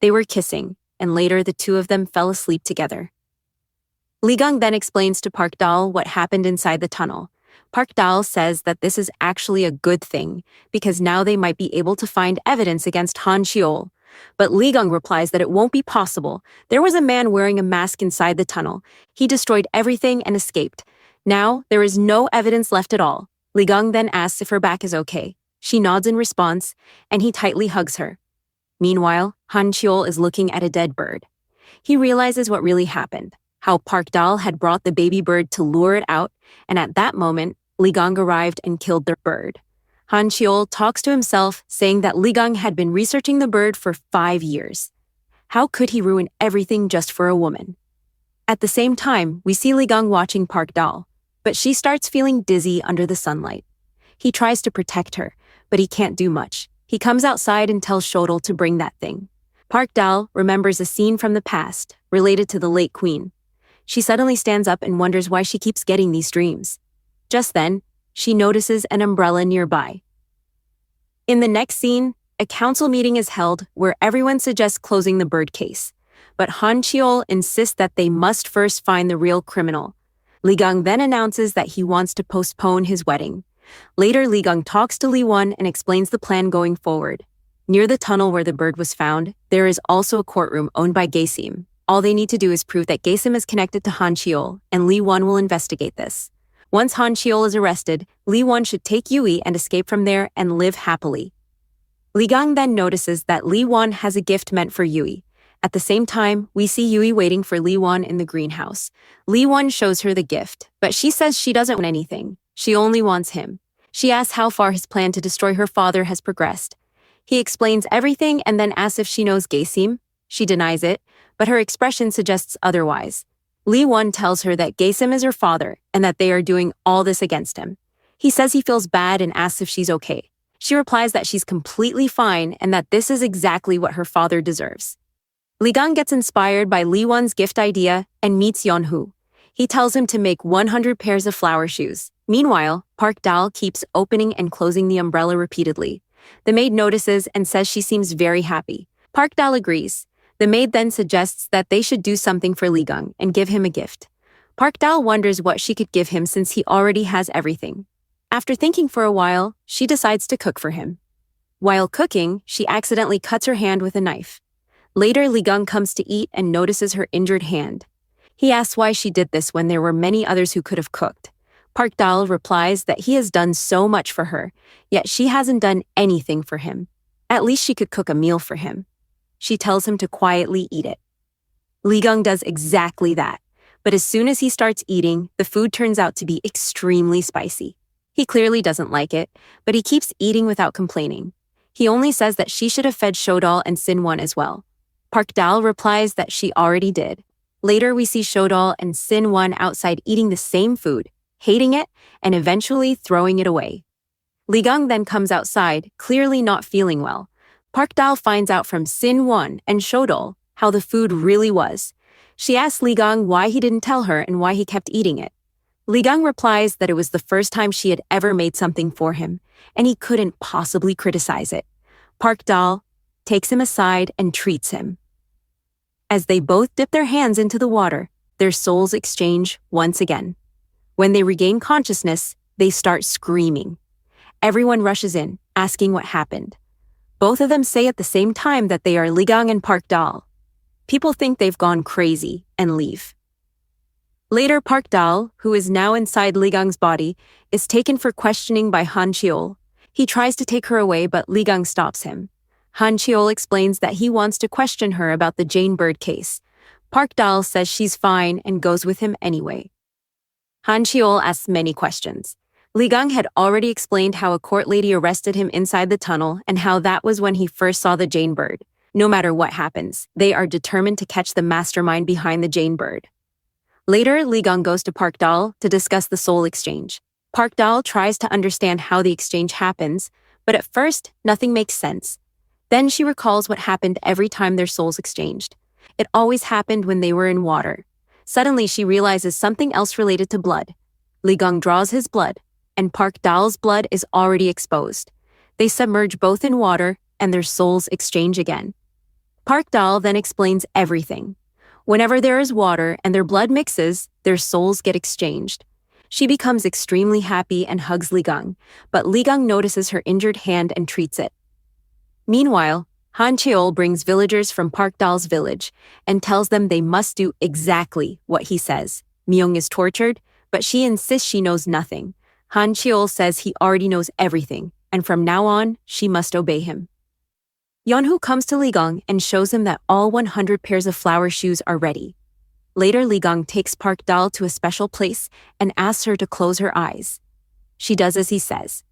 They were kissing, and later the two of them fell asleep together. Lee Gang then explains to Park Dal what happened inside the tunnel. Park Dal says that this is actually a good thing, because now they might be able to find evidence against Han Cheol. But Lee Gang replies that it won't be possible. There was a man wearing a mask inside the tunnel. He destroyed everything and escaped. Now, there is no evidence left at all. Lee Gang then asks if her back is okay. She nods in response, and he tightly hugs her. Meanwhile, Han Cheol is looking at a dead bird. He realizes what really happened, how Park Dal had brought the baby bird to lure it out, and at that moment, Lee Gang arrived and killed the bird. Han Cheol talks to himself, saying that Lee Gang had been researching the bird for 5 years. How could he ruin everything just for a woman? At the same time, we see Lee Gang watching Park Dal, but she starts feeling dizzy under the sunlight. He tries to protect her, but he can't do much. He comes outside and tells Shodol to bring that thing. Park Dal remembers a scene from the past, related to the late queen. She suddenly stands up and wonders why she keeps getting these dreams. Just then, she notices an umbrella nearby. In the next scene, a council meeting is held where everyone suggests closing the bird case. But Han Cheol insists that they must first find the real criminal. Lee Gang then announces that he wants to postpone his wedding. Later, Lee Gang talks to Lee Won and explains the plan going forward. Near the tunnel where the bird was found, there is also a courtroom owned by Gaesim. All they need to do is prove that Gaesim is connected to Han Cheol, and Lee Won will investigate this. Once Han Cheol is arrested, Lee Won should take Yui and escape from there and live happily. Lee Gang then notices that Lee Won has a gift meant for Yui. At the same time, we see Yui waiting for Lee Won in the greenhouse. Lee Won shows her the gift, but she says she doesn't want anything. She only wants him. She asks how far his plan to destroy her father has progressed. He explains everything and then asks if she knows Gaesim. She denies it, but her expression suggests otherwise. Lee Won tells her that Gaesim is her father and that they are doing all this against him. He says he feels bad and asks if she's okay. She replies that she's completely fine and that this is exactly what her father deserves. Lee Gang gets inspired by Lee Won's gift idea and meets Yeonhu. He tells him to make 100 pairs of flower shoes. Meanwhile, Park Dal keeps opening and closing the umbrella repeatedly. The maid notices and says she seems very happy. Park Dal agrees. The maid then suggests that they should do something for Lee Gang and give him a gift. Park Dal wonders what she could give him since he already has everything. After thinking for a while, she decides to cook for him. While cooking, she accidentally cuts her hand with a knife. Later, Lee Gang comes to eat and notices her injured hand. He asks why she did this when there were many others who could have cooked. Park Dal replies that he has done so much for her, yet she hasn't done anything for him. At least she could cook a meal for him. She tells him to quietly eat it. Lee Gang does exactly that, but as soon as he starts eating, the food turns out to be extremely spicy. He clearly doesn't like it, but he keeps eating without complaining. He only says that she should have fed Shodol and Sinwon as well. Park Dal replies that she already did. Later, we see Shodol and Sinwon outside eating the same food, hating it, and eventually throwing it away. Lee Gang then comes outside, clearly not feeling well. Park Dal finds out from Sinwon and Shodol how the food really was. She asks Lee Gang why he didn't tell her and why he kept eating it. Lee Gang replies that it was the first time she had ever made something for him, and he couldn't possibly criticize it. Park Dal takes him aside and treats him. As they both dip their hands into the water, their souls exchange once again. When they regain consciousness, they start screaming. Everyone rushes in, asking what happened. Both of them say at the same time that they are Lee Gang and Park Dal. People think they've gone crazy and leave. Later, Park Dal, who is now inside Lee Gang's body, is taken for questioning by Han Cheol. He tries to take her away, but Lee Gang stops him. Han Cheol explains that he wants to question her about the Jane Bird case. Park Dal says she's fine and goes with him anyway. Han Cheol asks many questions. Lee Gang had already explained how a court lady arrested him inside the tunnel and how that was when he first saw the Jane Bird. No matter what happens, they are determined to catch the mastermind behind the Jane Bird. Later, Lee Gang goes to Park Dal to discuss the soul exchange. Park Dal tries to understand how the exchange happens, but at first, nothing makes sense. Then she recalls what happened every time their souls exchanged. It always happened when they were in water. Suddenly, she realizes something else related to blood. Lee Gang draws his blood, and Park Dal's blood is already exposed. They submerge both in water, and their souls exchange again. Park Dal then explains everything. Whenever there is water and their blood mixes, their souls get exchanged. She becomes extremely happy and hugs Ligang, but Ligang notices her injured hand and treats it. Meanwhile, Han Cheol brings villagers from Park Dal's village and tells them they must do exactly what he says. Myung is tortured, but she insists she knows nothing. Han Cheol says he already knows everything, and from now on, she must obey him. Yeonhoo comes to Ligang and shows him that all 100 pairs of flower shoes are ready. Later, Ligang takes Park Dal to a special place and asks her to close her eyes. She does as he says.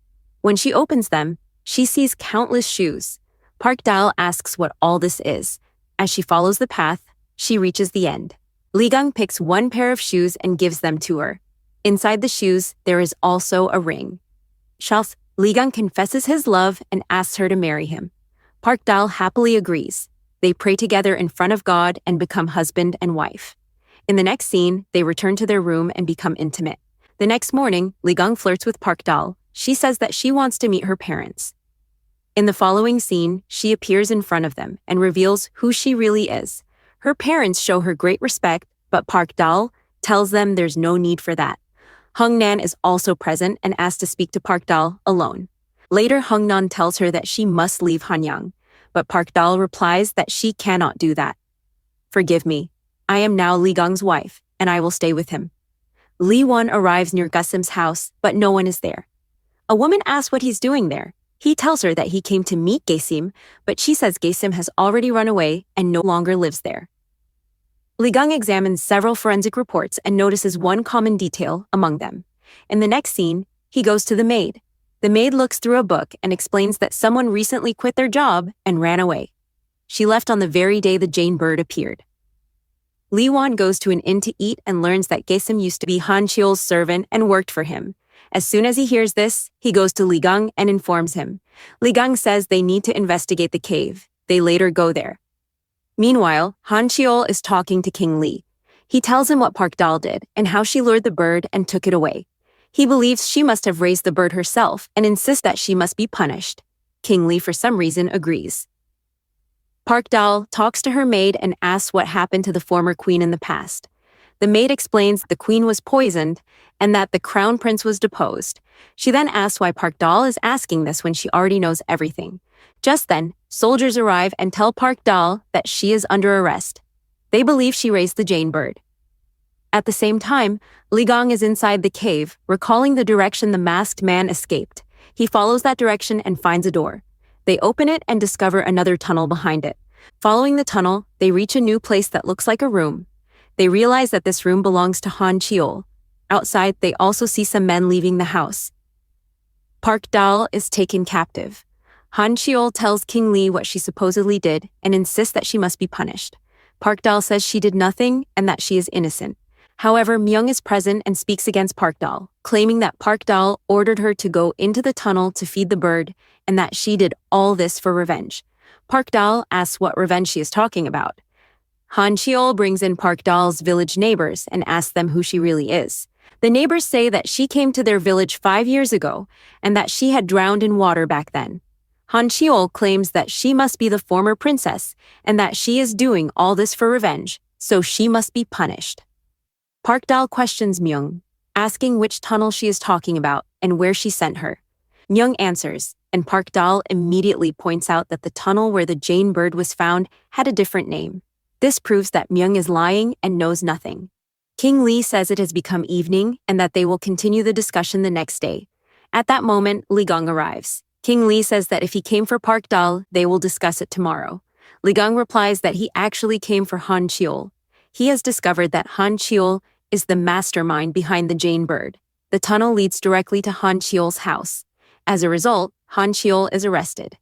When she opens them, she sees countless shoes. Park Dal asks what all this is. As she follows the path, she reaches the end. Ligang picks one pair of shoes and gives them to her. Inside the shoes, there is also a ring. Charles, Ligang confesses his love and asks her to marry him. Park Dal happily agrees. They pray together in front of God and become husband and wife. In the next scene, they return to their room and become intimate. The next morning, Ligang flirts with Park Dal. She says that she wants to meet her parents. In the following scene, she appears in front of them and reveals who she really is. Her parents show her great respect, but Park Dal tells them there's no need for that. Hung Nan is also present and asks to speak to Park Dal alone. Later, Hung Nan tells her that she must leave Hanyang, but Park Dal replies that she cannot do that. Forgive me. I am now Ligang's wife, and I will stay with him. Lee Won arrives near Gusim's house, but no one is there. A woman asks what he's doing there. He tells her that he came to meet Gasim, but she says Gasim has already run away and no longer lives there. Ligang examines several forensic reports and notices one common detail among them. In the next scene, he goes to the maid. The maid looks through a book and explains that someone recently quit their job and ran away. She left on the very day the Jane bird appeared. Lee Won goes to an inn to eat and learns that Gasim used to be Han Cheol's servant and worked for him. As soon as he hears this, he goes to Ligang and informs him. Ligang says they need to investigate the cave. They later go there. Meanwhile, Han Cheol is talking to King Lee. He tells him what Park Dal did and how she lured the bird and took it away. He believes she must have raised the bird herself and insists that she must be punished. King Lee, for some reason, agrees. Park Dal talks to her maid and asks what happened to the former queen in the past. The maid explains the queen was poisoned and that the crown prince was deposed. She then asks why Park Dal is asking this when she already knows everything. Just then, soldiers arrive and tell Park Dal that she is under arrest. They believe she raised the Jane bird. At the same time, Ligang is inside the cave, recalling the direction the masked man escaped. He follows that direction and finds a door. They open it and discover another tunnel behind it. Following the tunnel, they reach a new place that looks like a room. They realize that this room belongs to Han Cheol. Outside, they also see some men leaving the house. Park Dal is taken captive. Han Cheol tells King Lee what she supposedly did and insists that she must be punished. Park Dal says she did nothing and that she is innocent. However, Myung is present and speaks against Park Dal, claiming that Park Dal ordered her to go into the tunnel to feed the bird and that she did all this for revenge. Park Dal asks what revenge she is talking about. Han Cheol brings in Park Dal's village neighbors and asks them who she really is. The neighbors say that she came to their village 5 years ago and that she had drowned in water back then. Han Cheol claims that she must be the former princess and that she is doing all this for revenge, so she must be punished. Park Dal questions Myung, asking which tunnel she is talking about and where she sent her. Myung answers, and Park Dal immediately points out that the tunnel where the Jane bird was found had a different name. This proves that Myung is lying and knows nothing. King Lee says it has become evening and that they will continue the discussion the next day. At that moment, Ligang arrives. King Lee says that if he came for Park Dal, they will discuss it tomorrow. Ligang replies that he actually came for Han Cheol. He has discovered that Han Cheol is the mastermind behind the Jane bird. The tunnel leads directly to Han Cheol's house. As a result, Han Cheol is arrested.